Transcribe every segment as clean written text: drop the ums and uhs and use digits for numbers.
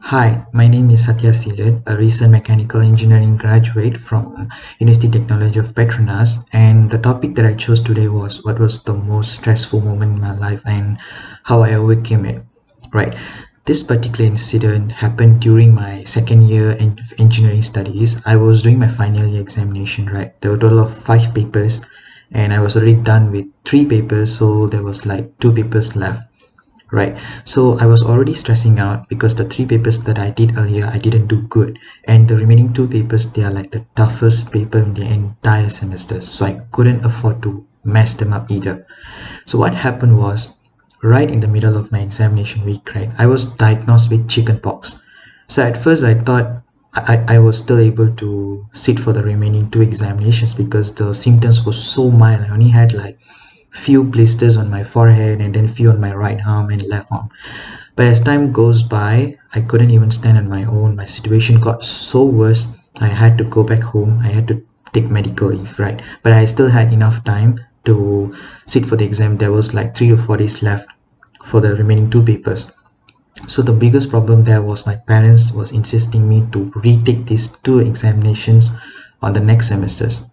Hi, my name is Satya Silat, a recent mechanical engineering graduate from University Technology of Petronas, and the topic that I chose today was what was the most stressful moment in my life and how I overcame it. Right. This particular incident happened during my second year in engineering studies. I was doing my final year examination, right? There were a total of 5 papers, and I was already done with 3 papers, so there was like 2 papers left. Right. So I was already stressing out because the 3 papers that I did earlier, I didn't do good. And the remaining 2 papers, they are like the toughest paper in the entire semester. So I couldn't afford to mess them up either. So what happened was, right in the middle of my examination week, right, I was diagnosed with chickenpox. So at first I thought I was still able to sit for the remaining 2 examinations because the symptoms were so mild. I only had like few blisters on my forehead and then few on my right arm and left arm. But as time goes by, I couldn't even stand on my own. My situation got so worse. I had to go back home. I had to take medical leave, right? But I still had enough time to sit for the exam. There was like 3 to 4 days left for the remaining 2 papers. So the biggest problem there was my parents was insisting me to retake these 2 examinations on the next semesters,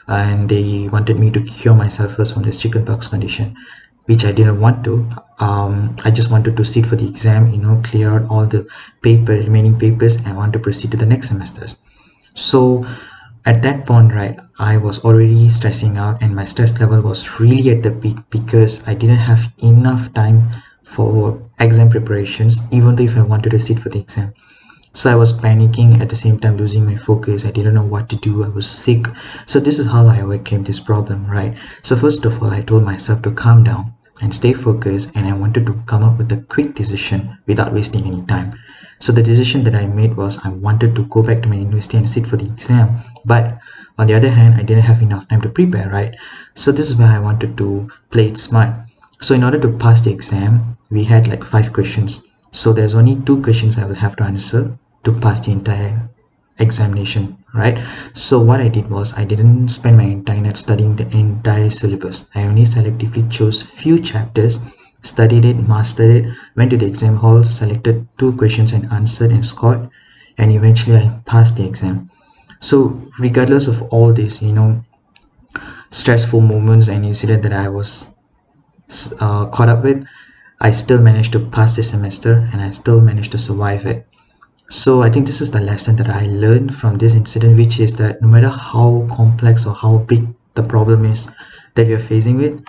and they wanted me to cure myself first from this chickenpox condition, which I didn't want to. I just wanted to sit for the exam, clear out all the remaining papers, and want to proceed to the next semesters. So at that point, right, I was already stressing out, and my stress level was really at the peak because I didn't have enough time for exam preparations, even though if I wanted to sit for the exam. So I was panicking, at the same time losing my focus. I didn't know what to do. I was sick. So this is how I overcame this problem, right? So first of all, I told myself to calm down and stay focused, and I wanted to come up with a quick decision without wasting any time. So the decision that I made was I wanted to go back to my university and sit for the exam. But on the other hand, I didn't have enough time to prepare, right? So this is where I wanted to play it smart. So in order to pass the exam, we had like 5 questions. So there's only 2 questions I will have to answer to pass the entire examination, right? So what I did was I didn't spend my entire night studying the entire syllabus. I only selectively chose few chapters, studied it, mastered it, went to the exam hall, selected 2 questions and answered and scored, and eventually I passed the exam. So regardless of all this, stressful moments and incident that I was caught up with, I still managed to pass the semester and I still managed to survive it. So I think this is the lesson that I learned from this incident, which is that no matter how complex or how big the problem is that we are facing with,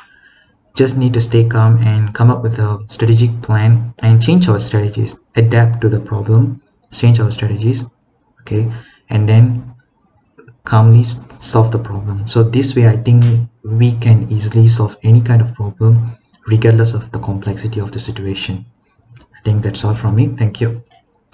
just need to stay calm and come up with a strategic plan and change our strategies, adapt to the problem, change our strategies, okay, and then calmly solve the problem. So this way, I think we can easily solve any kind of problem, regardless of the complexity of the situation. I think that's all from me. Thank you.